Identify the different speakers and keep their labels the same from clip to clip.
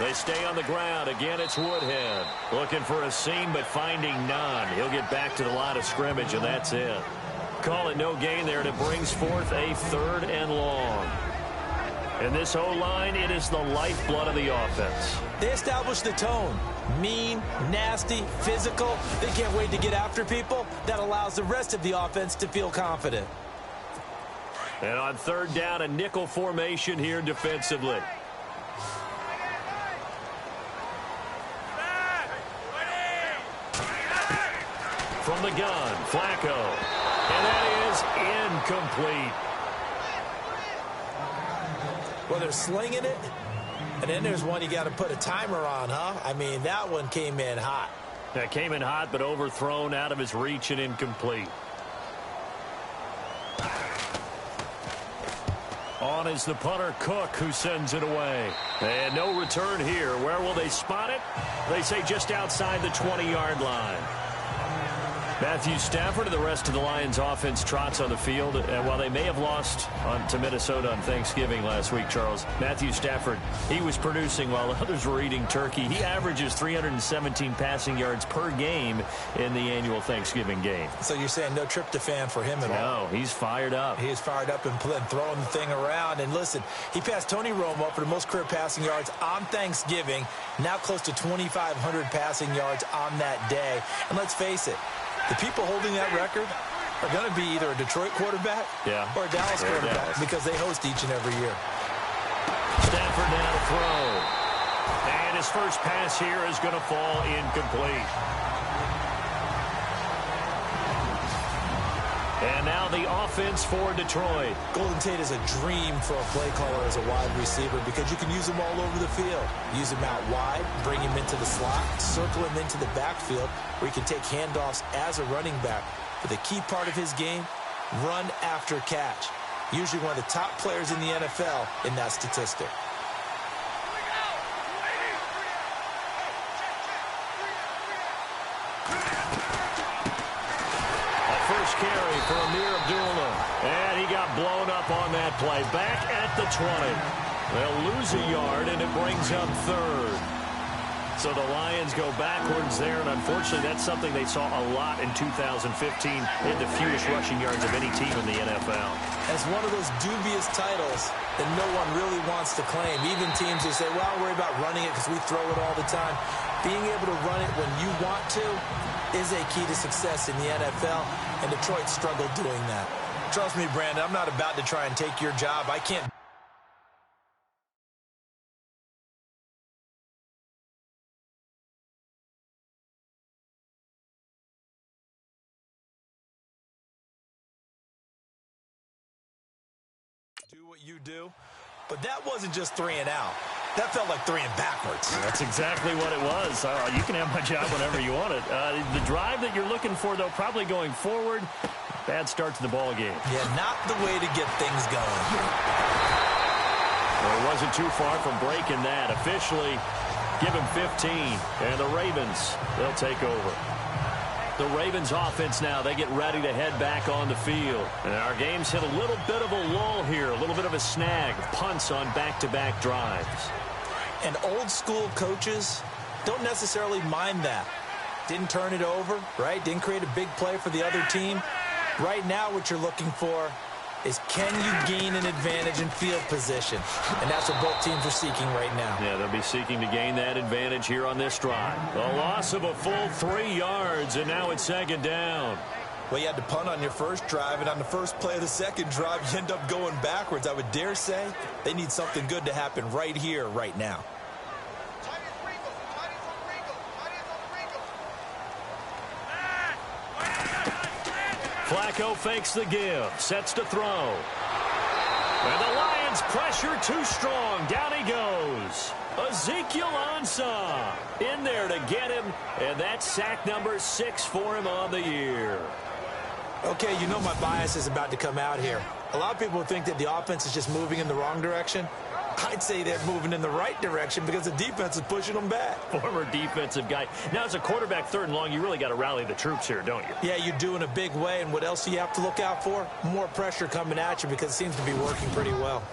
Speaker 1: They stay on the ground. Again, it's Woodhead. Looking for a seam, but finding none. He'll get back to the line of scrimmage, and that's it. Call it no gain there, and it brings forth a 3rd and long. And this O-line, it is the lifeblood of the offense.
Speaker 2: They establish the tone. Mean, nasty, physical. They can't wait to get after people. That allows the rest of the offense to feel confident.
Speaker 1: And on 3rd down, a nickel formation here defensively. From the gun, Flacco. And that is incomplete.
Speaker 2: Well, they're slinging it. And then there's one you got to put a timer on, huh? I mean, that one came in hot.
Speaker 1: That came in hot, but overthrown, out of his reach, and incomplete. On is the punter, Cook, who sends it away. And no return here. Where will they spot it? They say just outside the 20-yard line. Matthew Stafford and the rest of the Lions offense trots on the field. And while they may have lost to Minnesota on Thanksgiving last week, Charles, Matthew Stafford, he was producing while others were eating turkey. He averages 317 passing yards per game in the annual Thanksgiving game.
Speaker 2: So you're saying no tryptophan for him at all?
Speaker 1: No, he's fired up.
Speaker 2: He is fired up and throwing the thing around. And listen, he passed Tony Romo for the most career passing yards on Thanksgiving, now close to 2,500 passing yards on that day. And let's face it, the people holding that record are going to be either a Detroit quarterback or a Dallas quarterback because they host each and every year.
Speaker 1: Stafford now to throw. And his first pass here is going to fall incomplete. And now the offense for Detroit.
Speaker 2: Golden Tate is a dream for a play caller as a wide receiver because you can use him all over the field. Use him out wide, bring him into the slot, circle him into the backfield where he can take handoffs as a running back. But the key part of his game, run after catch. Usually one of the top players in the NFL in that statistic.
Speaker 1: Carry for Amir Abdullah. And he got blown up on that play. Back at the 20. They'll lose a yard, and it brings up 3rd. So the Lions go backwards there, and unfortunately that's something they saw a lot in 2015. They had the fewest rushing yards of any team in the NFL.
Speaker 2: It's one of those dubious titles that no one really wants to claim. Even teams who say, well, I'll worry about running it because we throw it all the time. Being able to run it when you want to is a key to success in the NFL, and Detroit struggled doing that. Trust me, Brandon, I'm not about to try and take your job. I can't. Do what you do, but that wasn't just 3 and out. That felt like 3 and backwards.
Speaker 1: That's exactly what it was. You can have my job whenever you want it. The drive that you're looking for, though, probably going forward, bad start to the ball game.
Speaker 2: Yeah, not the way to get things going.
Speaker 1: Well, it wasn't too far from breaking that. Officially, give him 15, and the Ravens, they'll take over. The Ravens offense now, they get ready to head back on the field. And our game's hit a little bit of a lull here, a little bit of a snag. Punts on back-to-back drives.
Speaker 2: And old-school coaches don't necessarily mind that. Didn't turn it over, right? Didn't create a big play for the other team. Right now what you're looking for is can you gain an advantage in field position? And that's what both teams are seeking right now.
Speaker 1: Yeah, they'll be seeking to gain that advantage here on this drive. The loss of a full 3 yards, and now it's 2nd down.
Speaker 2: Well, you had to punt on your first drive, and on the first play of the second drive, you end up going backwards. I would dare say they need something good to happen right here, right now.
Speaker 1: Flacco fakes the give, sets to throw. And the Lions pressure too strong. Down he goes. Ezekiel Ansah in there to get him, and that's sack number 6 for him on the year.
Speaker 2: Okay, you know my bias is about to come out here. A lot of people think that the offense is just moving in the wrong direction. I'd say they're moving in the right direction because the defense is pushing them back.
Speaker 1: Former defensive guy. Now, as a quarterback 3rd and long, you really got to rally the troops here, don't you?
Speaker 2: Yeah, you do in a big way. And what else do you have to look out for? More pressure coming at you because it seems to be working pretty well.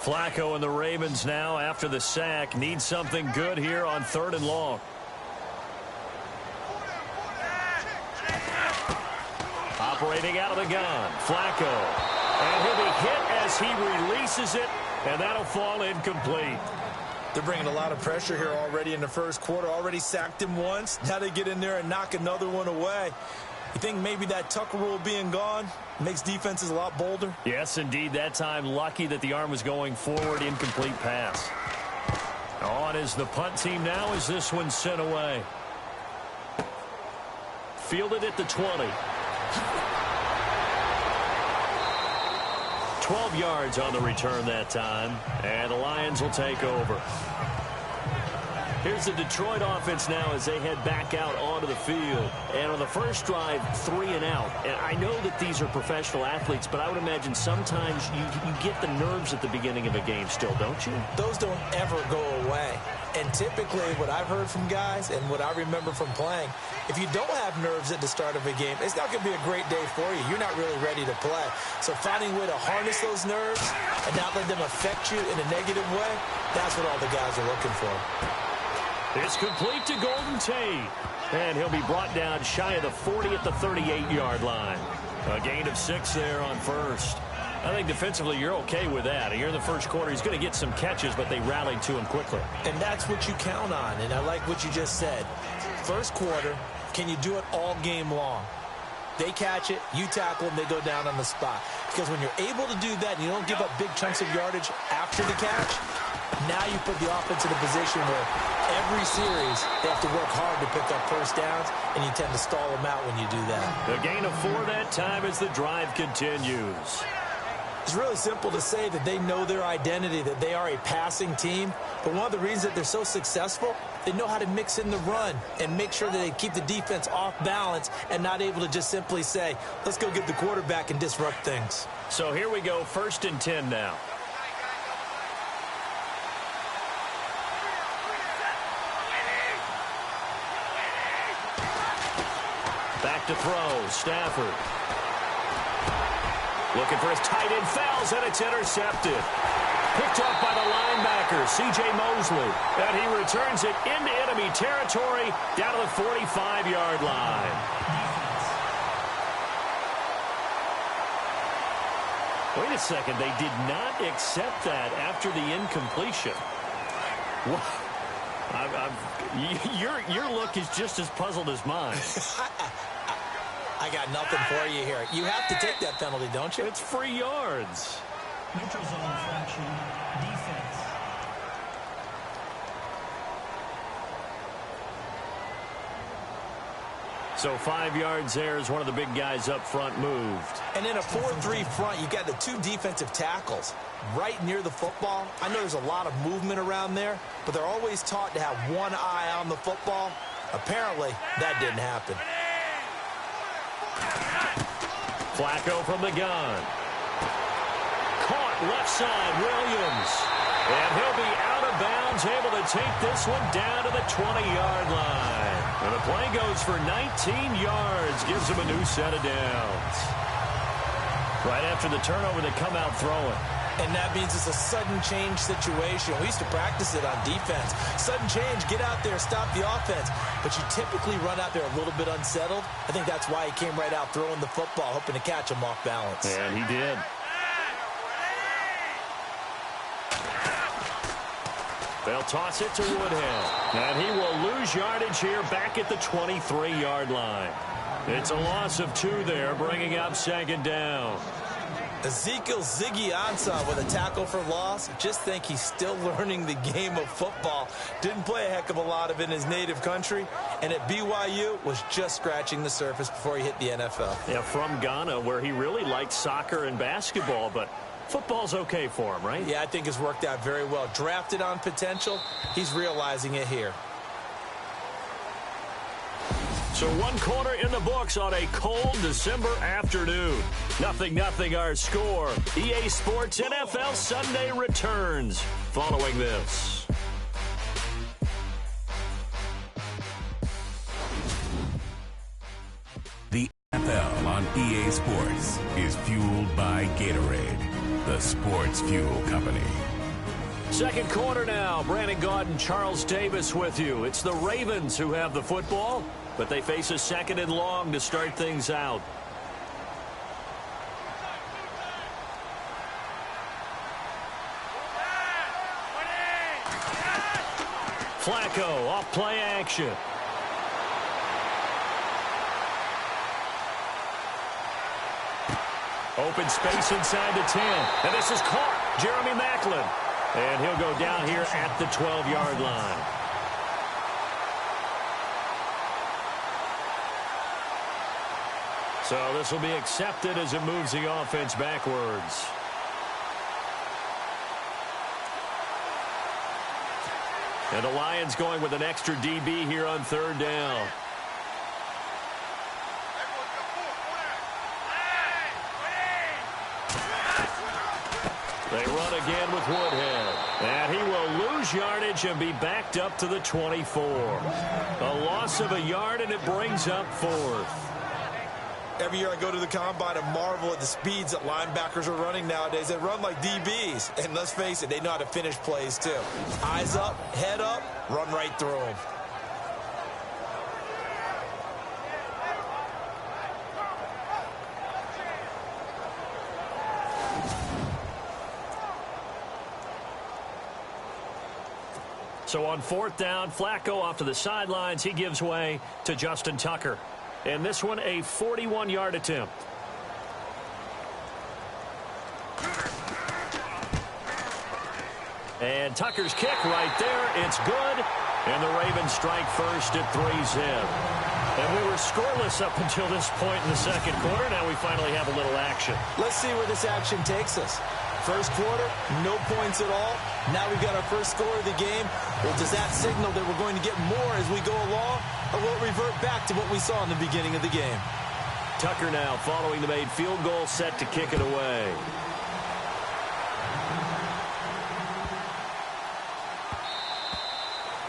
Speaker 1: Flacco and the Ravens now, after the sack, need something good here on 3rd and long. Operating out of the gun, Flacco. And he'll be hit as he releases it, and that'll fall incomplete.
Speaker 2: They're bringing a lot of pressure here already in the first quarter. Already sacked him once. Now they get in there and knock another one away. You think maybe that Tucker rule being gone makes defenses a lot bolder?
Speaker 1: Yes, indeed. That time, lucky that the arm was going forward. Incomplete pass. On is the punt team now as this one's sent away. Fielded at the 20. 12 yards on the return that time, and the Lions will take over. Here's the Detroit offense now as they head back out onto the field. And on the first drive, 3 and out. And I know that these are professional athletes, but I would imagine sometimes you get the nerves at the beginning of a game still, don't you?
Speaker 2: Those don't ever go away. And typically what I've heard from guys and what I remember from playing, if you don't have nerves at the start of a game, it's not going to be a great day for you. You're not really ready to play. So finding a way to harness those nerves and not let them affect you in a negative way, that's what all the guys are looking for.
Speaker 1: It's complete to Golden Tate. And he'll be brought down shy of the 40 at the 38-yard line. A gain of 6 there on first. I think defensively you're okay with that. Here in the first quarter, he's going to get some catches, but they rallied to him quickly.
Speaker 2: And that's what you count on, and I like what you just said. First quarter, can you do it all game long? They catch it, you tackle them, they go down on the spot. Because when you're able to do that and you don't give up big chunks of yardage after the catch, now you put the offense in a position where every series they have to work hard to pick up first downs, and you tend to stall them out when you do that.
Speaker 1: A gain of 4 that time as the drive continues.
Speaker 2: It's really simple to say that they know their identity, that they are a passing team. But one of the reasons that they're so successful, they know how to mix in the run and make sure that they keep the defense off balance and not able to just simply say, let's go get the quarterback and disrupt things.
Speaker 1: So here we go, 1st and 10 now. Back to throw, Stafford. Looking for his tight end, fouls, and it's intercepted. Picked off by the linebacker, C.J. Mosley. And he returns it into enemy territory down to the 45-yard line. Wait a second. They did not accept that after the incompletion. Your look is just as puzzled as mine.
Speaker 2: I got nothing for you here. You have to take that penalty, don't you?
Speaker 1: It's free yards.
Speaker 3: Neutral zone infraction, defense.
Speaker 1: So 5 yards there as one of the big guys up front moved.
Speaker 2: And in a 4-3 front, you got the 2 defensive tackles right near the football. I know there's a lot of movement around there, but they're always taught to have one eye on the football. Apparently, that didn't happen.
Speaker 1: Flacco from the gun. Caught left side, Williams. And he'll be out of bounds, able to take this one down to the 20-yard line. And the play goes for 19 yards, gives him a new set of downs. Right after the turnover, they come out throwing.
Speaker 2: And that means it's a sudden change situation. We used to practice it on defense. Sudden change, get out there, stop the offense. But you typically run out there a little bit unsettled. I think that's why he came right out throwing the football, hoping to catch him off balance.
Speaker 1: And he did. They'll toss it to Woodhead. And he will lose yardage here back at the 23-yard line. It's a loss of 2 there, bringing up 2nd down.
Speaker 2: Ezekiel Ziggy Ansah with a tackle for loss. Just think he's still learning the game of football. Didn't play a heck of a lot of it in his native country. And at BYU was just scratching the surface before he hit the NFL.
Speaker 1: Yeah, from Ghana, where he really liked soccer and basketball, but football's okay for him, right?
Speaker 2: Yeah, I think it's worked out very well. Drafted on potential, he's realizing it here.
Speaker 1: So 1 quarter in the books on a cold December afternoon. 0-0 our score. EA Sports NFL Sunday returns following this.
Speaker 4: The NFL on EA Sports is fueled by Gatorade. the Sports Fuel Company.
Speaker 1: Second quarter now. Brandon Gaudin and Charles Davis with you. It's the Ravens who have the football, but they face a second and long to start things out. Flacco off play action. Open space inside the 10. And this is caught. Jeremy Maclin. And he'll go down here at the 12-yard line. So this will be accepted as it moves the offense backwards. And the Lions going with an extra DB here on third down. They run again with Woodhead. And he will lose yardage and be backed up to the 24. A loss of a yard, and it brings up fourth.
Speaker 2: Every year I go to the combine and marvel at the speeds that linebackers are running nowadays. They run like DBs. And let's face it, they know how to finish plays too. Eyes up, head up, run right through them.
Speaker 1: So on fourth down, Flacco off to the sidelines. He gives way to Justin Tucker. And this one, a 41-yard attempt. And Tucker's kick right there. It's good. And the Ravens strike first at 3-zip. And we were scoreless up until this point in the second quarter. Now we finally have a little action.
Speaker 2: Let's see where this action takes us. First quarter, no points at all. Now we've got our first score of the game. Well, does that signal that we're going to get more as we go along? Or will it revert back to what we saw in the beginning of the game?
Speaker 1: Tucker now following the made field goal, set to kick it away.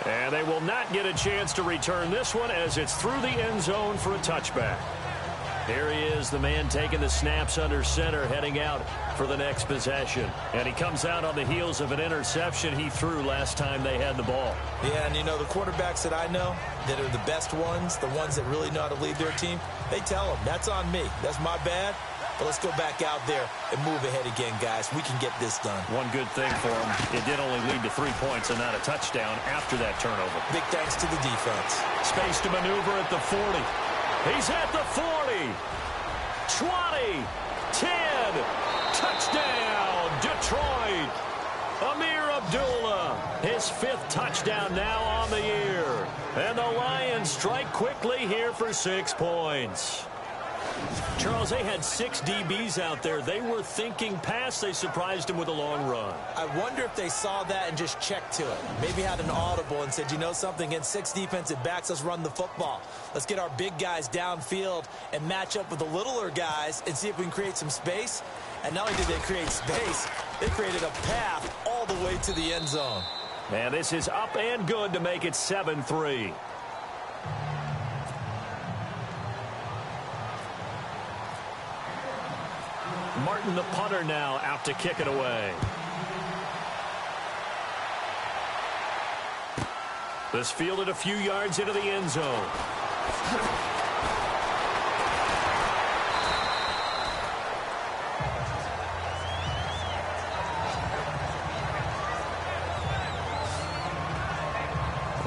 Speaker 1: And they will not get a chance to return this one as it's through the end zone for a touchback. Here he is, the man taking the snaps under center, heading out for the next possession. And he comes out on the heels of an interception he threw last time they had the ball.
Speaker 2: Yeah, and you know, the quarterbacks that I know that are the best ones, the ones that really know how to lead their team, they tell them, that's on me. That's my bad. But let's go back out there and move ahead again, guys. We can get this done.
Speaker 1: One good thing for him, it did only lead to 3 points and not a touchdown after that turnover.
Speaker 2: Big thanks to the defense.
Speaker 1: Space to maneuver at the 40. He's at the 40. 20. 10. Touchdown, Detroit. Amir Abdullah, his 5th touchdown now on the year. And the Lions strike quickly here for 6 points. Charles, they had 6 DBs out there. They were thinking pass. They surprised him with a long run.
Speaker 2: I wonder if they saw that and just checked to it. Maybe had an audible and said, you know something, against 6 defensive backs, let's run the football. Let's get our big guys downfield and match up with the littler guys and see if we can create some space. And not only did they create space, they created a path all the way to the end zone.
Speaker 1: And this is up and good to make it 7-3. Martin, the punter, now out to kick it away. This fielded a few yards into the end zone.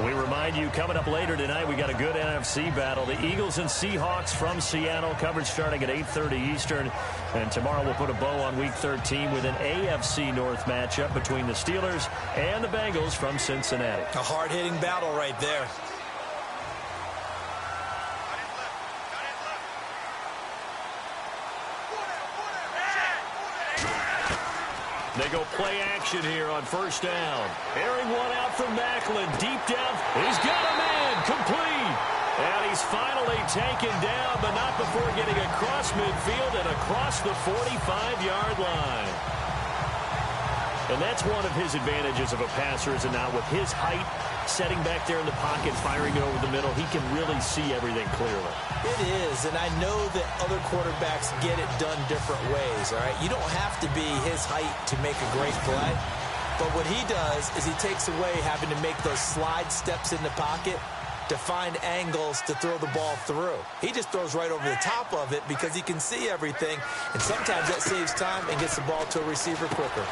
Speaker 1: We remind you, coming up later tonight, we got a good NFC battle. The Eagles and Seahawks from Seattle, coverage starting at 8:30 Eastern. And tomorrow we'll put a bow on Week 13 with an AFC North matchup between the Steelers and the Bengals from Cincinnati.
Speaker 2: A hard-hitting battle right there.
Speaker 1: They go play action here on first down. Airing one out from Maclin. Deep down. He's got a man. Complete. And he's finally taken down, but not before getting across midfield and across the 45-yard line. And that's one of his advantages of a passer, is it not? With his height Setting back there in the pocket, firing it over the middle, he can really see everything clearly.
Speaker 2: It is, and I know that other quarterbacks get it done different ways, all right? You don't have to be his height to make a great play, but what he does is he takes away having to make those slide steps in the pocket to find angles to throw the ball through. He just throws right over the top of it because he can see everything, and sometimes that saves time and gets the ball to a receiver quicker.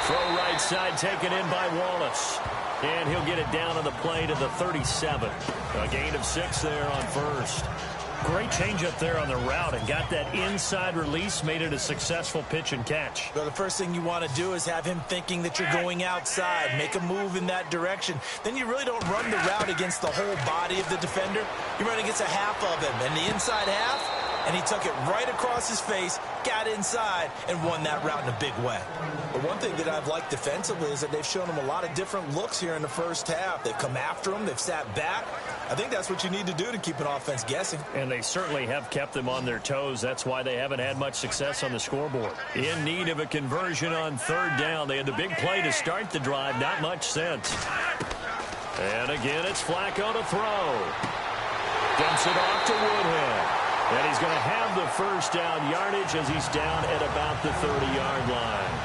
Speaker 1: Throw right side taken in by Wallace. And he'll get it down on the play to the 37. A gain of 6 there on first. Great change up there on the route and got that inside release, made it a successful pitch and catch.
Speaker 2: Well, the first thing you want to do is have him thinking that you're going outside, make a move in that direction. Then you really don't run the route against the whole body of the defender. You run against a half of him, and the inside half, and he took it right across his face, got inside, and won that route in a big way. But one thing that I've liked defensively is that they've shown him a lot of different looks here in the first half. They've come after him. They've sat back. I think that's what you need to do to keep an offense guessing.
Speaker 1: And they certainly have kept them on their toes. That's why they haven't had much success on the scoreboard. In need of a conversion on third down. They had the big play to start the drive. Not much sense. And again, it's Flacco to throw. Dumps it off to Woodhead. And he's going to have the first down yardage as he's down at about the 30-yard line.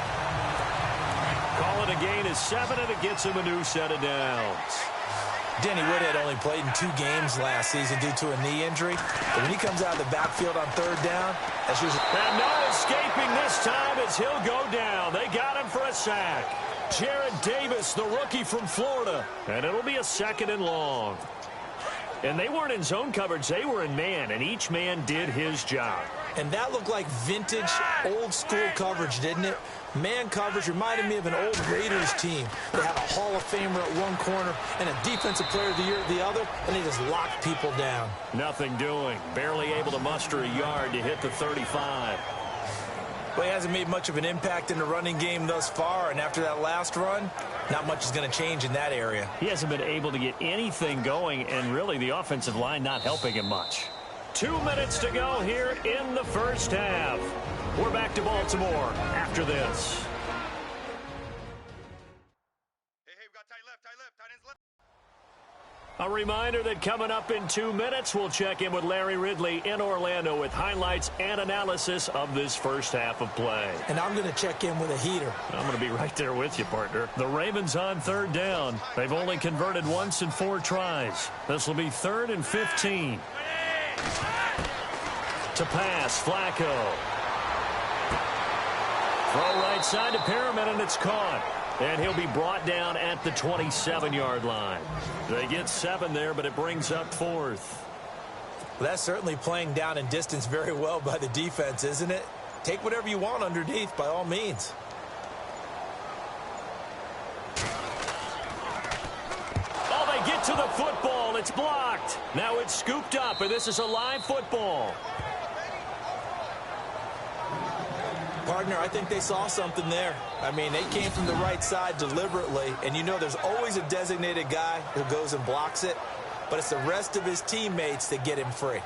Speaker 1: Call it a gain of 7, and it gets him a new set of downs.
Speaker 2: Danny Woodhead only played in 2 games last season due to a knee injury. But when he comes out of the backfield on third down, that's usually...
Speaker 1: And no escaping this time as he'll go down. They got him for a sack. Jared Davis, the rookie from Florida. And it'll be a 2nd and long. And they weren't in zone coverage. They were in man, and each man did his job.
Speaker 2: And that looked like vintage, old-school coverage, didn't it? Man coverage reminded me of an old Raiders team. They had a Hall of Famer at one corner and a Defensive Player of the Year at the other, and they just locked people down.
Speaker 1: Nothing doing. Barely able to muster a yard to hit the 35.
Speaker 2: Well, he hasn't made much of an impact in the running game thus far, and after that last run, not much is going to change in that area.
Speaker 1: He hasn't been able to get anything going, and really the offensive line not helping him much. 2 minutes to go here in the first half. We're back to Baltimore after this.
Speaker 5: Hey, we got tight left, tight ends left.
Speaker 1: A reminder that coming up in 2 minutes, we'll check in with Larry Ridley in Orlando with highlights and analysis of this first half of play.
Speaker 2: And I'm going to check in with a heater.
Speaker 1: I'm going to be right there with you, partner. The Ravens on third down. They've only converted once in 4 tries. This will be 3rd and 15. To pass, Flacco. Throw right side to Perriman, and it's caught. And he'll be brought down at the 27-yard line. They get 7 there, but it brings up 4th.
Speaker 2: Well, that's certainly playing down and distance very well by the defense, isn't it? Take whatever you want underneath, by all means.
Speaker 1: Oh, they get to the football. It's blocked. Now it's scooped up, and this is a live football.
Speaker 2: Partner, I think they saw something there. I mean, they came from the right side deliberately, and you know there's always a designated guy who goes and blocks it, but it's the rest of his teammates that get him free.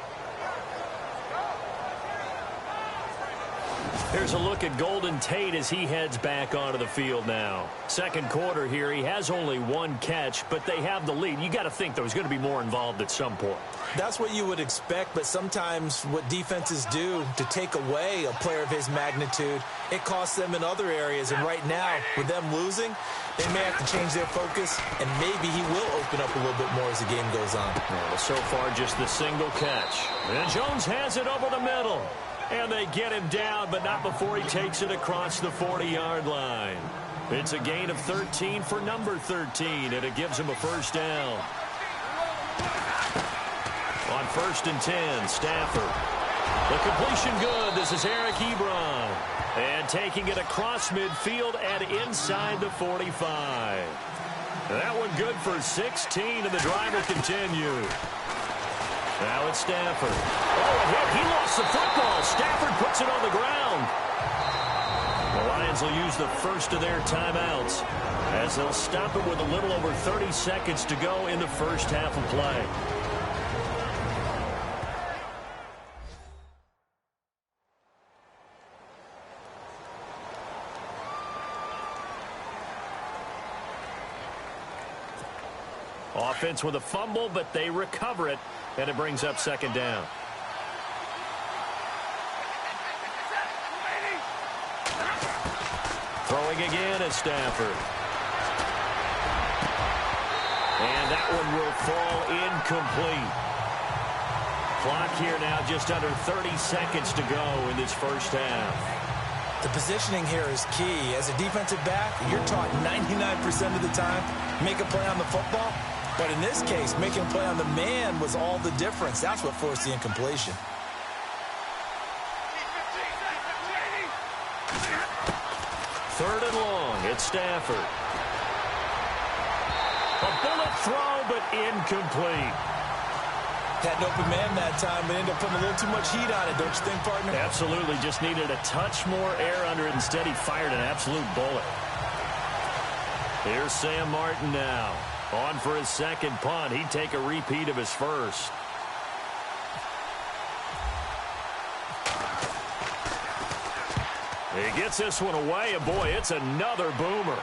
Speaker 1: Here's a look at Golden Tate as he heads back onto the field now. Second quarter here, he has only 1 catch, but they have the lead. You got to think there was going to be more involved at some point.
Speaker 2: That's what you would expect, but sometimes what defenses do to take away a player of his magnitude, it costs them in other areas. And right now, with them losing, they may have to change their focus, and maybe he will open up a little bit more as the game goes on.
Speaker 1: Well, so far, just the single catch. And Jones has it over the middle. And they get him down, but not before he takes it across the 40-yard line. It's a gain of 13 for number 13, and it gives him a first down. On 1st and 10, Stafford. The completion good. This is Eric Ebron. And taking it across midfield and inside the 45. That one good for 16, and the drive will continue. Now it's Stafford. Oh, a hit. He lost the football. Stafford puts it on the ground. The Lions will use the first of their timeouts as they'll stop it with a little over 30 seconds to go in the first half of play. offense with a fumble, but they recover it, and it brings up second down. Throwing again is Stafford. And that one will fall incomplete. Clock here now just under 30 seconds to go in this first half.
Speaker 2: The positioning here is key. As a defensive back, you're taught 99% of the time, make a play on the football. But in this case, making a play on the man was all the difference. That's what forced the incompletion.
Speaker 1: Third and long, it's Stafford. A bullet throw, but incomplete.
Speaker 2: Had an open man that time, but ended up putting a little too much heat on it, don't you think, partner?
Speaker 1: Absolutely. Just needed a touch more air under it. Instead, he fired an absolute bullet. Here's Sam Martin now. On for his second punt. He'd take a repeat of his first. He gets this one away, and boy, it's another boomer.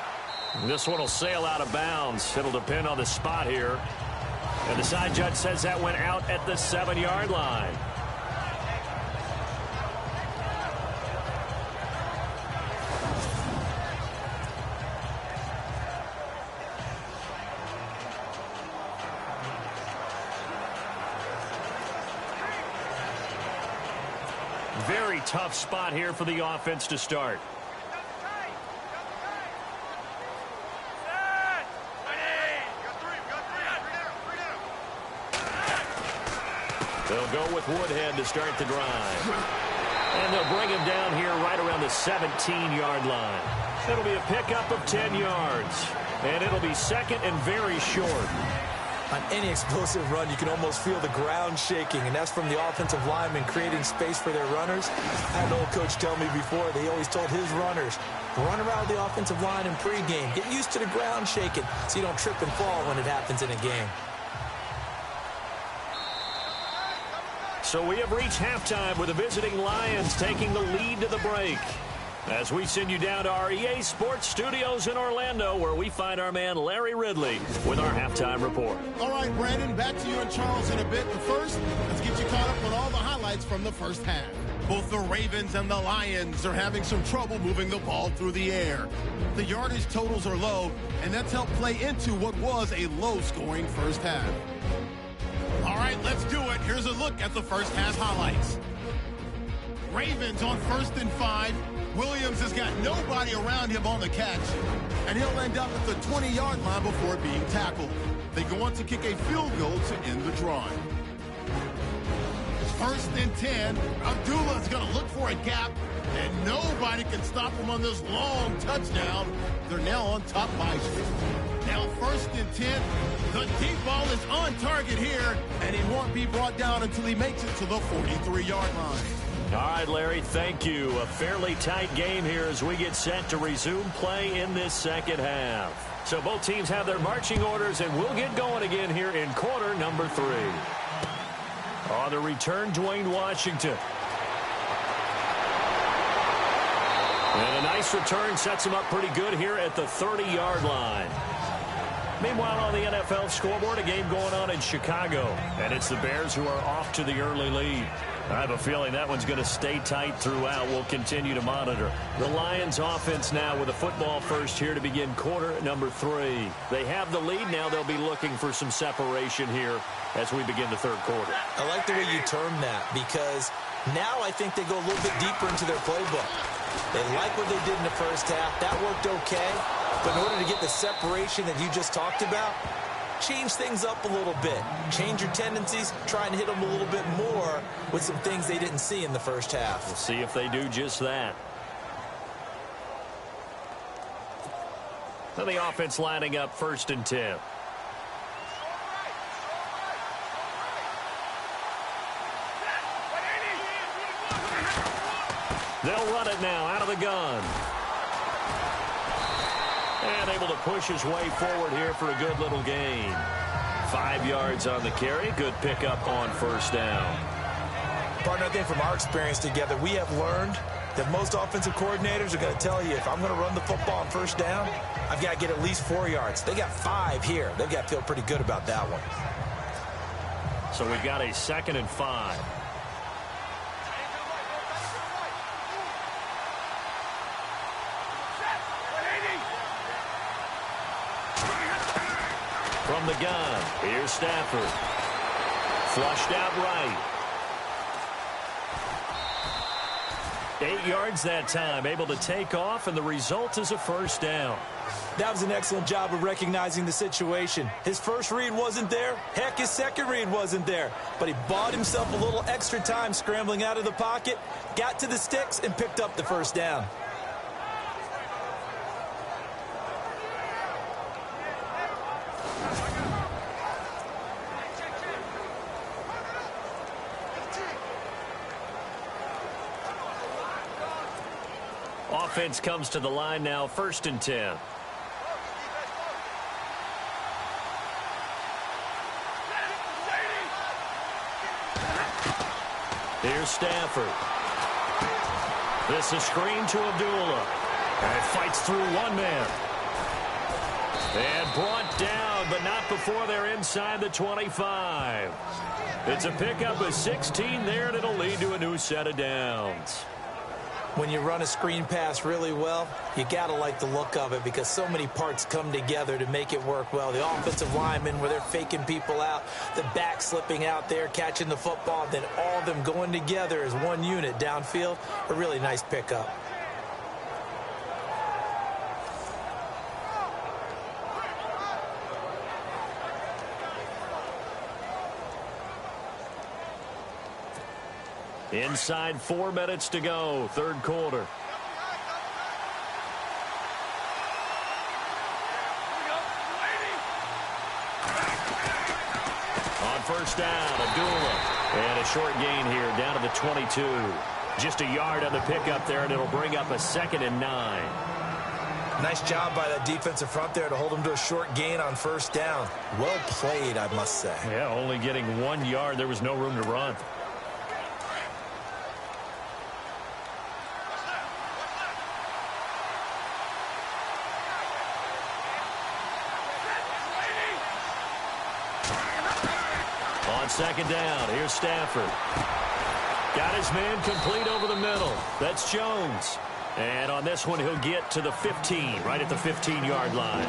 Speaker 1: This one will sail out of bounds. It'll depend on the spot here. And the side judge says that went out at the 7-yard line. Very tough spot here for the offense to start. They'll go with Woodhead to start the drive. And they'll bring him down here right around the 17-yard line. It'll be a pickup of 10 yards. And it'll be second and very short.
Speaker 2: On any explosive run, you can almost feel the ground shaking, and that's from the offensive linemen creating space for their runners. I had an old coach tell me before, they always told his runners, run around the offensive line in pregame. Get used to the ground shaking so you don't trip and fall when it happens in a game.
Speaker 1: So we have reached halftime with the visiting Lions taking the lead to the break. As we send you down to our EA Sports Studios in Orlando, where we find our man Larry Ridley with our halftime report.
Speaker 6: All right, Brandon, back to you and Charles in a bit. But first, let's get you caught up with all the highlights from the first half. Both the Ravens and the Lions are having some trouble moving the ball through the air. The yardage totals are low, and that's helped play into what was a low-scoring first half. All right, let's do it. Here's a look at the first half highlights. Ravens on 1st and 5. Williams has got nobody around him on the catch, and he'll end up at the 20-yard line before being tackled. They go on to kick a field goal to end the drive. 1st and 10. Abdullah's going to look for a gap, and nobody can stop him on this long touchdown. They're now on top by 6. Now 1st and 10. The deep ball is on target here, and he won't be brought down until he makes it to the 43-yard line.
Speaker 1: All right, Larry, thank you. A fairly tight game here as we get set to resume play in this second half. So both teams have their marching orders, and we'll get going again here in quarter number 3. On the return, Dwayne Washington. And a nice return sets him up pretty good here at the 30-yard line. Meanwhile, on the NFL scoreboard, a game going on in Chicago, and it's the Bears who are off to the early lead. I have a feeling that one's going to stay tight throughout. We'll continue to monitor. The Lions offense now with a football first here to begin quarter number 3. They have the lead now. They'll be looking for some separation here as we begin the third quarter.
Speaker 2: I like the way you term that, because now I think they go a little bit deeper into their playbook. They like what they did in the first half. That worked okay. But in order to get the separation that you just talked about, change things up a little bit. Change your tendencies. Try and hit them a little bit more with some things they didn't see in the first half.
Speaker 1: We'll see if they do just that. Now the offense lining up 1st and 10. They'll run it now out of the gun. And able to push his way forward here for a good little gain. 5 yards on the carry. Good pickup on 1st down.
Speaker 2: Partner, I think from our experience together, we have learned that most offensive coordinators are going to tell you, if I'm going to run the football on first down, I've got to get at least 4 yards. They got 5 here. They've got to feel pretty good about that one.
Speaker 1: So we've got a 2nd and 5. From the gun, here's Stafford. Flushed out right. 8 yards that time, able to take off, and the result is a first down.
Speaker 2: That was an excellent job of recognizing the situation. His first read wasn't there. Heck, his second read wasn't there. But he bought himself a little extra time scrambling out of the pocket, got to the sticks, and picked up the first down.
Speaker 1: Offense comes to the line now, 1st and 10. Here's Stafford. This is screen to Abdullah. And it fights through one man. And brought down, but not before they're inside the 25. It's a pickup of 16 there, and it'll lead to a new set of downs.
Speaker 2: When you run a screen pass really well, you got to like the look of it because so many parts come together to make it work well. The offensive linemen, where they're faking people out, the back slipping out there, catching the football, then all of them going together as one unit downfield. A really nice pickup.
Speaker 1: Inside 4 minutes to go, 3rd quarter. On first down, Abdullah. And a short gain here down to the 22. Just a yard on the pickup there, and it'll bring up a 2nd and 9.
Speaker 2: Nice job by that defensive front there to hold him to a short gain on first down. Well played, I must say.
Speaker 1: Yeah, only getting 1 yard. There was no room to run. On 2nd down, here's Stafford. Got his man complete over the middle. That's Jones. And on this one, he'll get to the 15, right at the 15-yard line.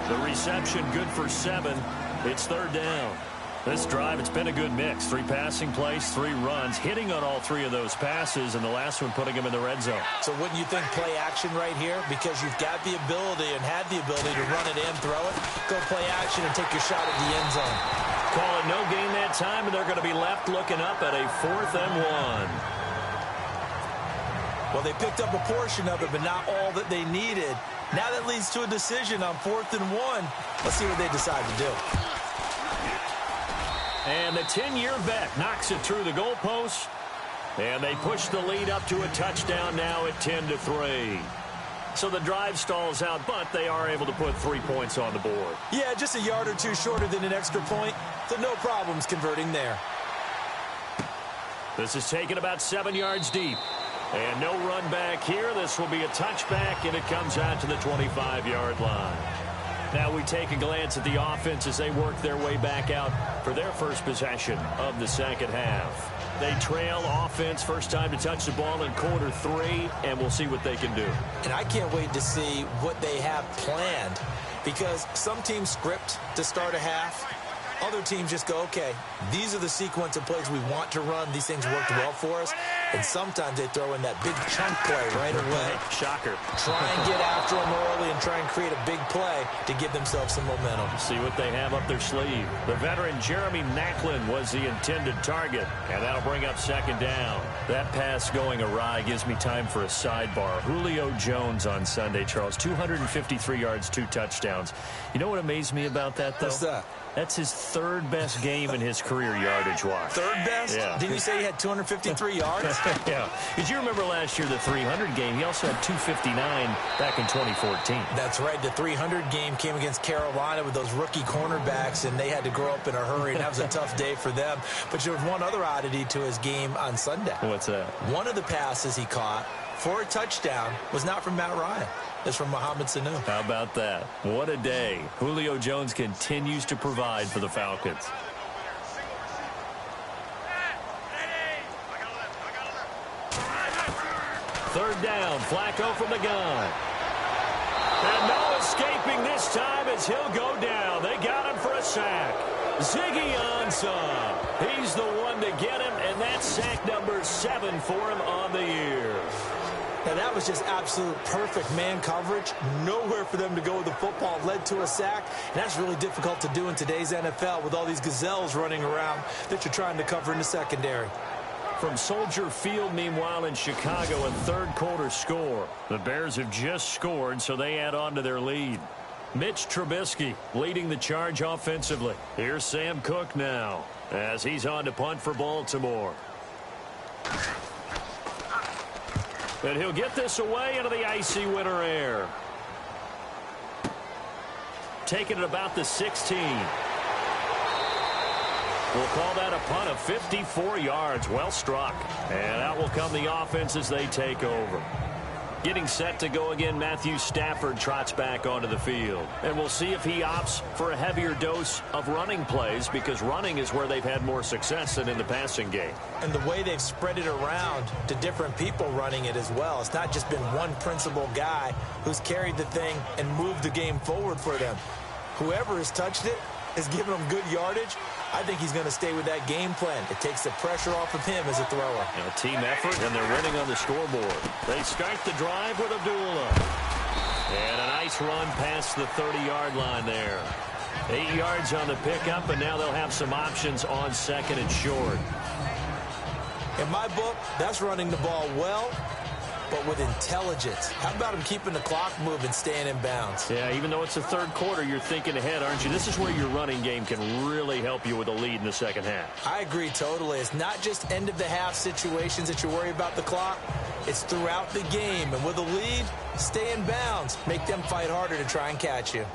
Speaker 1: The reception good for 7. It's 3rd down. This drive, it's been a good mix. 3 passing plays, 3 runs, hitting on all 3 of those passes, and the last one putting him in the red zone.
Speaker 2: So wouldn't you think play action right here? Because you've got the ability and had the ability to run it and throw it. Go play action and take your shot at the end zone.
Speaker 1: Call it no gain that time, and they're going to be left looking up at a 4th and 1.
Speaker 2: Well, they picked up a portion of it, but not all that they needed. Now that leads to a decision on 4th and 1. Let's see what they decide to do.
Speaker 1: And the 10-year vet knocks it through the goalpost. And they push the lead up to a touchdown now at 10-3. So the drive stalls out, but they are able to put 3 points on the board.
Speaker 2: Yeah, just a yard or 2 shorter than an extra point. So no problems converting there.
Speaker 1: This is taken about 7 yards deep. And no run back here. This will be a touchback, and it comes out to the 25-yard line. Now we take a glance at the offense as they work their way back out for their first possession of the second half. They trail offense, first time to touch the ball in quarter 3, and we'll see what they can do.
Speaker 2: And I can't wait to see what they have planned, because some teams script to start a half. Other teams just go, okay, these are the sequence of plays we want to run. These things worked well for us. And sometimes they throw in that big chunk play right away.
Speaker 1: Shocker.
Speaker 2: Try and get after them early and try and create a big play to give themselves some momentum.
Speaker 1: See what they have up their sleeve. The veteran Jeremy Maclin was the intended target, and that'll bring up 2nd down. That pass going awry gives me time for a sidebar. Julio Jones on Sunday, Charles, 253 yards, 2 touchdowns. You know what amazed me about that, though?
Speaker 2: What's that?
Speaker 1: That's his 3rd best game in his career yardage-wise.
Speaker 2: 3rd best?
Speaker 1: Yeah.
Speaker 2: Didn't you say he had 253 yards?
Speaker 1: Yeah. Did you remember last year the 300 game? He also had 259 back in 2014.
Speaker 2: That's right. The 300 game came against Carolina with those rookie cornerbacks, and they had to grow up in a hurry, and that was a tough day for them. But there was one other oddity to his game on Sunday.
Speaker 1: What's that?
Speaker 2: One of the passes he caught for a touchdown was not from Matt Ryan. It's from Mohamed Sanu.
Speaker 1: How about that? What a day. Julio Jones continues to provide for the Falcons. Third down, Flacco from the gun. And no escaping this time as he'll go down. They got him for a sack. Ziggy Ansah. He's the one to get him, and that's sack number 7 for him on the year.
Speaker 2: Now, that was just absolute perfect man coverage. Nowhere for them to go with the football. Led to a sack. And that's really difficult to do in today's NFL with all these gazelles running around that you're trying to cover in the secondary.
Speaker 1: From Soldier Field, meanwhile, in Chicago, a third-quarter score. The Bears have just scored, so they add on to their lead. Mitch Trubisky leading the charge offensively. Here's Sam Cook now as he's on to punt for Baltimore. And he'll get this away into the icy winter air. Taking it about the 16. We'll call that a punt of 54 yards. Well struck. And out will come the offense as they take over. Getting set to go again, Matthew Stafford trots back onto the field. And we'll see if he opts for a heavier dose of running plays, because running is where they've had more success than in the passing game.
Speaker 2: And the way they've spread it around to different people running it as well. It's not just been one principal guy who's carried the thing and moved the game forward for them. Whoever has touched it has given them good yardage. I think he's going to stay with that game plan. It takes the pressure off of him as a thrower.
Speaker 1: And a team effort, and they're winning on the scoreboard. They start the drive with Abdullah. And a nice run past the 30-yard line there. 8 yards on the pickup, and now they'll have some options on second and short.
Speaker 2: In my book, that's running the ball well, but with intelligence. How about him keeping the clock moving, staying in bounds?
Speaker 1: Yeah, even though it's the third quarter, you're thinking ahead, aren't you? This is where your running game can really help you with a lead in the second half.
Speaker 2: I agree totally. It's not just end-of-the-half situations that you worry about the clock. It's throughout the game. And with a lead, stay in bounds. Make them fight harder to try and catch you.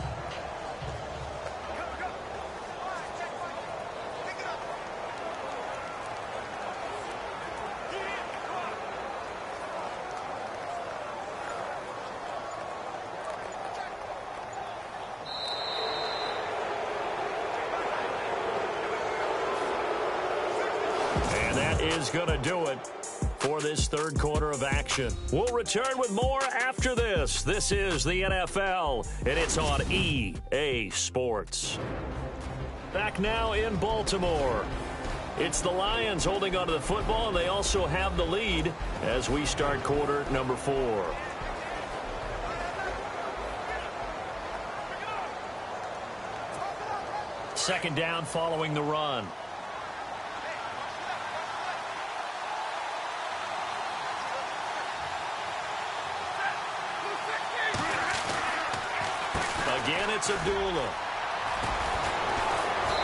Speaker 1: Is going to do it for this third quarter of action. We'll return with more after this. This is the NFL, and it's on EA Sports. Back now in Baltimore. It's the Lions holding onto the football, and they also have the lead as we start quarter number 4. Second down following the run. Again, it's Abdullah.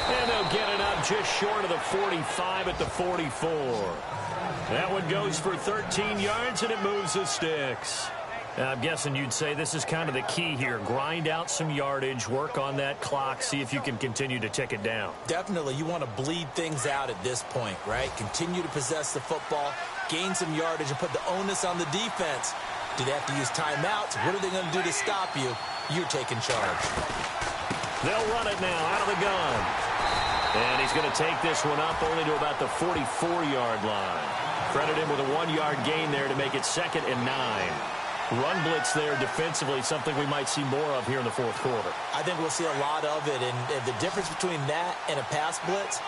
Speaker 1: And they'll get it up just short of the 45 at the 44. That one goes for 13 yards, and it moves the sticks. I'm guessing you'd say this is kind of the key here. Grind out some yardage, work on that clock, see if you can continue to tick it down.
Speaker 2: Definitely. You want to bleed things out at this point, right? Continue to possess the football, gain some yardage, and put the onus on the defense. Do they have to use timeouts? What are they going to do to stop you? You're taking charge.
Speaker 1: They'll run it now out of the gun. And he's going to take this one up only to about the 44-yard line. Credit him with a 1-yard gain there to make it 2nd and 9. Run blitz there defensively, something we might see more of here in the fourth quarter.
Speaker 2: I think we'll see a lot of it, and the difference between that and a pass blitz,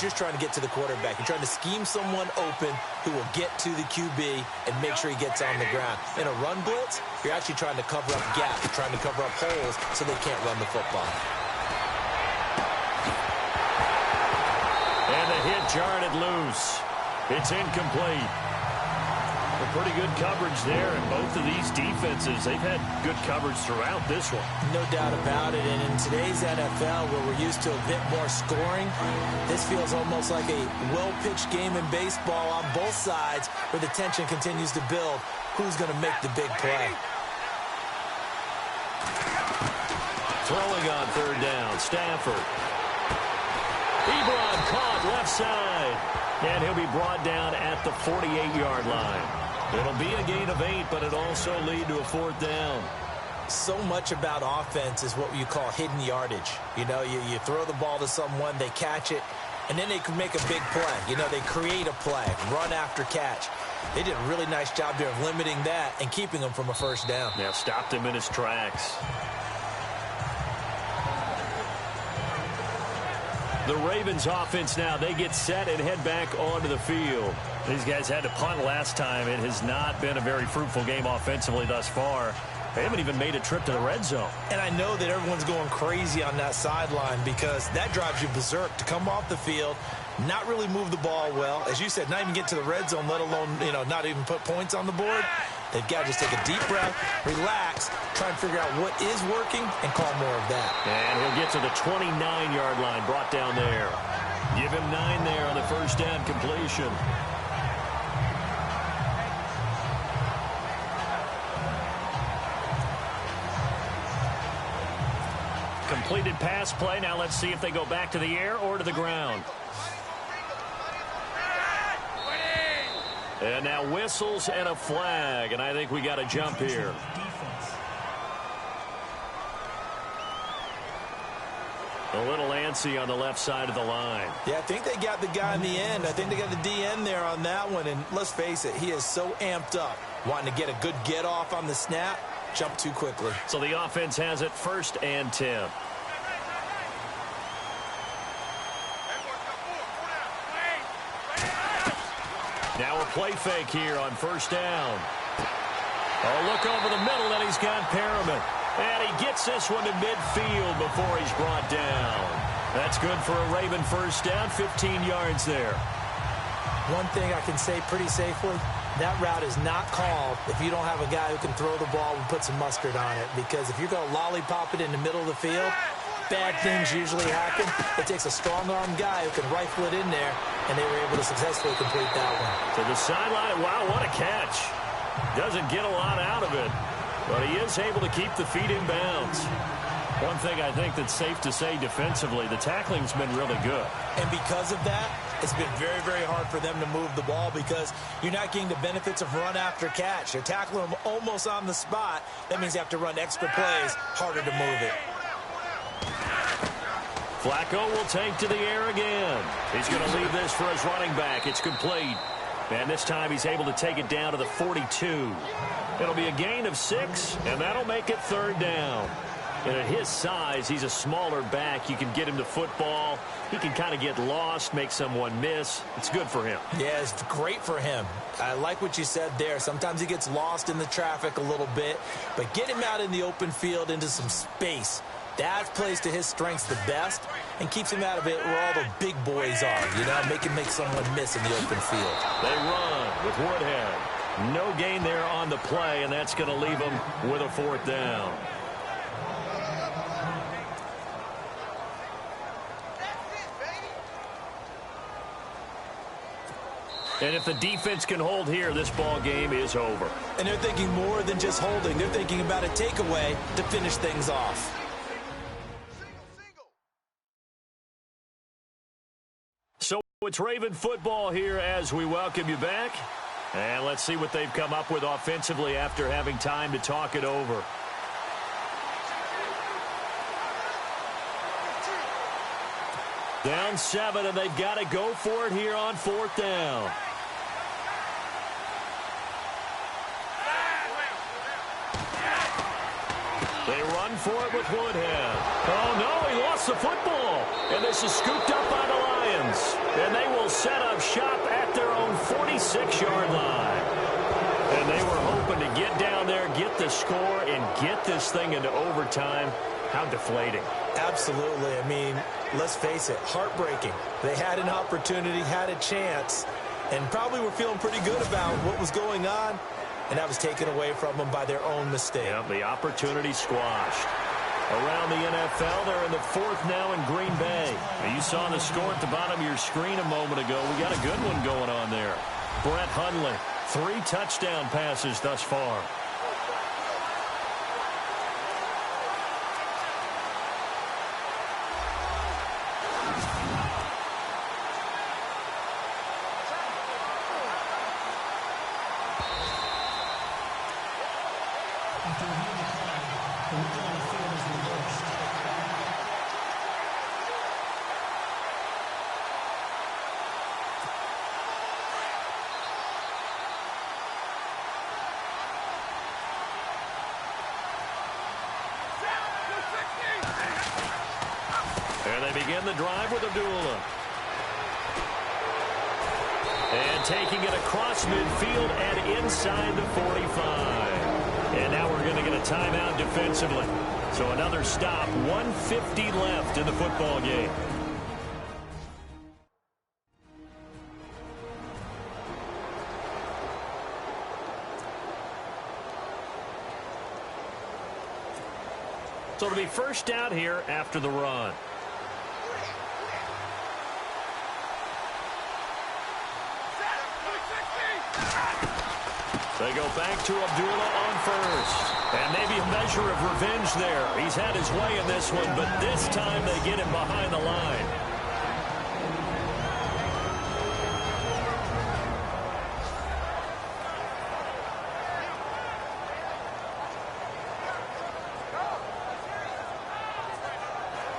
Speaker 2: you're trying to get to the quarterback. You're trying to scheme someone open who will get to the QB and make sure he gets on the ground. In a run blitz, you're actually trying to cover up gaps, you're trying to cover up holes so they can't run the football.
Speaker 1: And the hit jarred it loose. It's incomplete. Pretty good coverage there, and both of these defenses, they've had good coverage throughout this one.
Speaker 2: No doubt about it, and in today's NFL, where we're used to a bit more scoring, this feels almost like a well-pitched game in baseball on both sides, where the tension continues to build. Who's going to make the big play?
Speaker 1: Throwing on third down, Stafford. Ebron caught left side, and he'll be brought down at the 48-yard line. It'll be a gain of 8, but it'll also lead to a 4th down.
Speaker 2: So much about offense is what you call hidden yardage. You know, you throw the ball to someone, they catch it, and then they can make a big play. You know, they create a play, run after catch. They did a really nice job there of limiting that and keeping him from a 1st down.
Speaker 1: Now stopped him in his tracks. The Ravens offense now, they get set and head back onto the field. These guys had to punt last time. It has not been a very fruitful game offensively thus far. They haven't even made a trip to the red zone.
Speaker 2: And I know that everyone's going crazy on that sideline because that drives you berserk to come off the field, not really move the ball well. As you said, not even get to the red zone, let alone, not even put points on the board. They've got to just take a deep breath, relax, try and figure out what is working, and call more of that.
Speaker 1: And he'll get to the 29-yard line, brought down there. Give him 9 there on the 1st down completion. Completed pass play. Now let's see if they go back to the air or to the ground. And now whistles and a flag, and I think we got a jump here. A little antsy on the left side of the line.
Speaker 2: Yeah, I think they got the guy in the end. I think they got the DN there on that one, and let's face it, he is so amped up, wanting to get a good get off on the snap. Jump too quickly.
Speaker 1: So the offense has it 1st and 10. Now a play fake here on 1st down. Oh, look over the middle, and he's got Perriman. And he gets this one to midfield before he's brought down. That's good for a Raven 1st down, 15 yards there.
Speaker 2: One thing I can say pretty safely, that route is not called if you don't have a guy who can throw the ball and put some mustard on it. Because if you're going to lollipop it in the middle of the field, bad things usually happen. It takes a strong-arm guy who can rifle it in there, and they were able to successfully complete that one.
Speaker 1: To the sideline. Wow, what a catch. Doesn't get a lot out of it, but he is able to keep the feet in bounds. One thing I think that's safe to say defensively, the tackling's been really good.
Speaker 2: And because of that, it's been very, very hard for them to move the ball because you're not getting the benefits of run after catch. You're tackling them almost on the spot. That means you have to run extra plays, harder to move it.
Speaker 1: Flacco will take to the air again. He's going to leave this for his running back. It's complete. And this time he's able to take it down to the 42. It'll be a gain of 6, and that'll make it 3rd down. And at his size, he's a smaller back. You can get him to football. He can kind of get lost, make someone miss. It's good for him.
Speaker 2: Yeah, it's great for him. I like what you said there. Sometimes he gets lost in the traffic a little bit, but get him out in the open field into some space. That plays to his strengths the best and keeps him out of it where all the big boys are, make someone miss in the open field.
Speaker 1: They run with Woodhead. No gain there on the play, and that's going to leave him with a 4th down. And if the defense can hold here, this ball game is over.
Speaker 2: And they're thinking more than just holding. They're thinking about a takeaway to finish things off.
Speaker 1: So it's Raven football here as we welcome you back. And let's see what they've come up with offensively after having time to talk it over. Down 7, and they've got to go for it here on 4th down. They run for it with Woodhead. Oh, no, he lost the football. And this is scooped up by the Lions. And they will set up shop at their own 46-yard line. And they were hoping to get down there, get the score, and get this thing into overtime. How deflating.
Speaker 2: Absolutely. I mean, let's face it, heartbreaking. They had an opportunity, had a chance, and probably were feeling pretty good about what was going on, and that was taken away from them by their own mistake.
Speaker 1: Yeah, the opportunity squashed. Around the NFL, they're in the 4th now in Green Bay. Now, you saw the score at the bottom of your screen a moment ago. We got a good one going on there. Brett Hundley, 3 touchdown passes thus far. begin the drive with Abdullah. And taking it across midfield and inside the 45. And now we're going to get a timeout defensively. So another stop, 1:50 left in the football game. So it'll be first down here after the run. They go back to Abdullah on first. And maybe a measure of revenge there. He's had his way in this one, but this time they get him behind the line.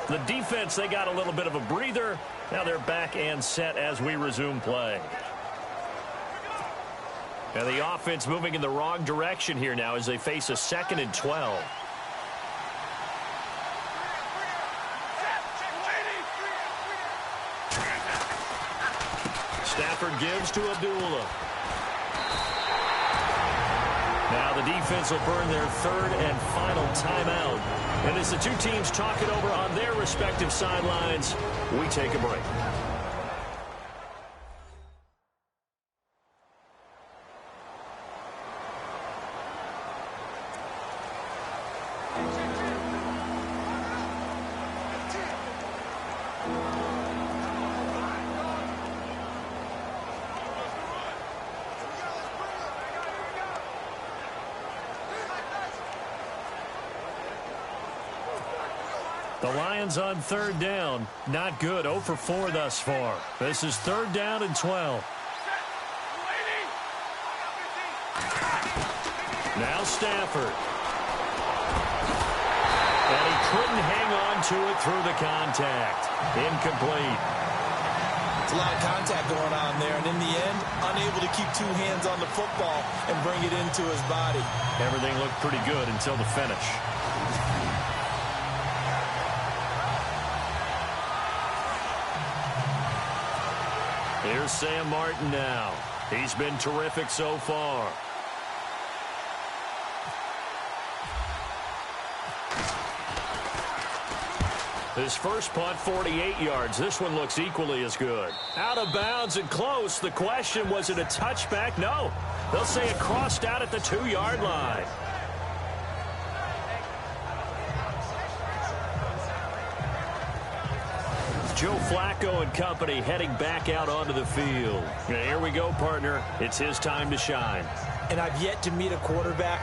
Speaker 1: The defense, they got a little bit of a breather. Now they're back and set as we resume play. And the offense moving in the wrong direction here now as they face a 2nd and 12. Stafford gives to Abdullah. Now the defense will burn their 3rd and final timeout. And as the two teams talk it over on their respective sidelines, we take a break. The Lions on 3rd down. Not good. 0 for 4 thus far. This is 3rd down and 12. Now Stafford. And he couldn't hang on to it through the contact. Incomplete.
Speaker 2: It's a lot of contact going on there, and in the end, unable to keep 2 hands on the football and bring it into his body.
Speaker 1: Everything looked pretty good until the finish. Here's Sam Martin now. He's been terrific so far. His first punt, 48 yards. This one looks equally as good. Out of bounds and close. The question, was it a touchback? No. They'll say it crossed out at the 2-yard line. Joe Flacco and company heading back out onto the field. And here we go, partner. It's his time to shine.
Speaker 2: And I've yet to meet a quarterback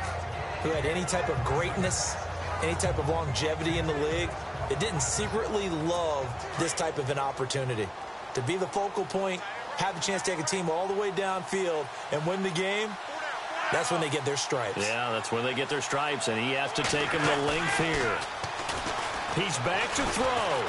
Speaker 2: who had any type of greatness, any type of longevity in the league that didn't secretly love this type of an opportunity. To be the focal point, have a chance to take a team all the way downfield and win the game, that's when they get their stripes.
Speaker 1: Yeah, that's when they get their stripes, and he has to take them the length here. He's back to throw.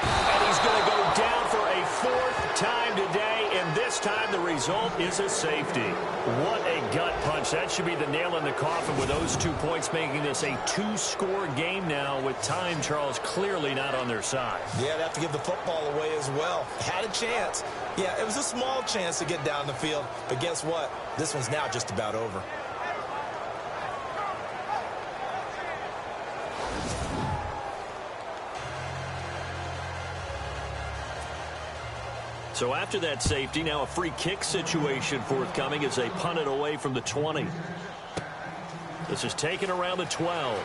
Speaker 1: And he's going to go down for a 4th time today, and this time the result is a safety. What a gut punch. That should be the nail in the coffin with those 2 points, making this a 2-score game now with time, Charles, clearly not on their side.
Speaker 2: Yeah, they have to give the football away as well. Had a chance. Yeah, it was a small chance to get down the field, but guess what? This one's now just about over.
Speaker 1: So after that safety, now a free kick situation forthcoming as they punt it away from the 20. This is taken around the 12.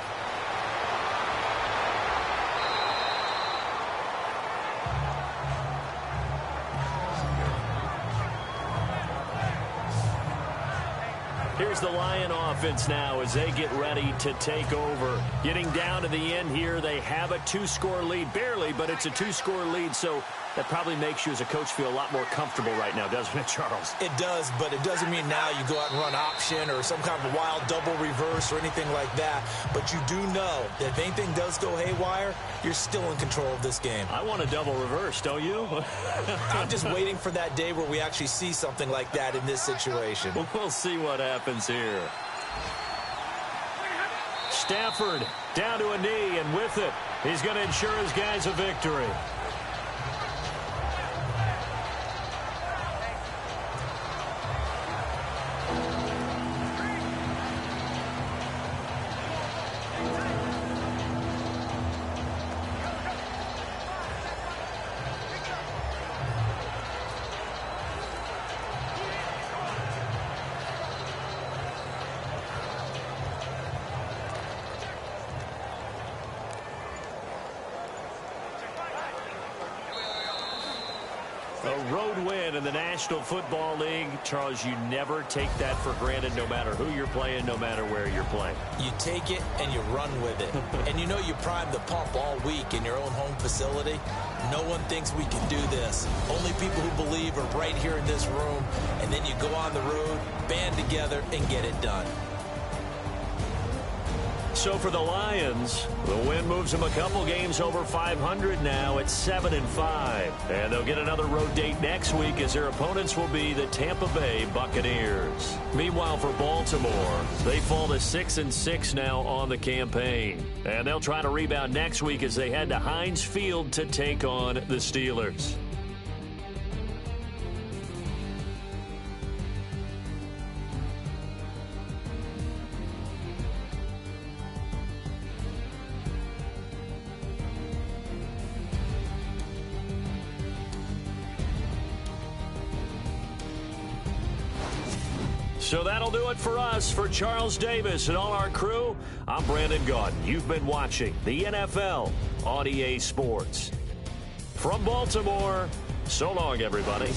Speaker 1: Here's the Lion offense now as they get ready to take over. Getting down to the end here, they have a 2-score lead. Barely, but it's a 2-score lead, so that probably makes you as a coach feel a lot more comfortable right now, doesn't it, Charles?
Speaker 2: It does, but it doesn't mean now you go out and run option or some kind of wild double reverse or anything like that. But you do know that if anything does go haywire, you're still in control of this game.
Speaker 1: I want a double reverse, don't you?
Speaker 2: I'm just waiting for that day where we actually see something like that in this situation.
Speaker 1: We'll see what happens here. Stafford down to a knee, and with it, he's going to ensure his guys a victory. road win in the National Football League. Charles, you never take that for granted no matter who you're playing, no matter where you're playing.
Speaker 2: You take it and you run with it. And you know you prime the pump all week in your own home facility. No one thinks we can do this. Only people who believe are right here in this room. And then you go on the road, band together, and get it done.
Speaker 1: So for the Lions, the win moves them a couple games over 500 now at 7-5. And they'll get another road date next week as their opponents will be the Tampa Bay Buccaneers. Meanwhile, for Baltimore, they fall to 6-6 now on the campaign. And they'll try to rebound next week as they head to Heinz Field to take on the Steelers. So that'll do it for us. For Charles Davis and all our crew, I'm Brandon Gaudin. You've been watching the NFL on EA Sports. From Baltimore, so long, everybody.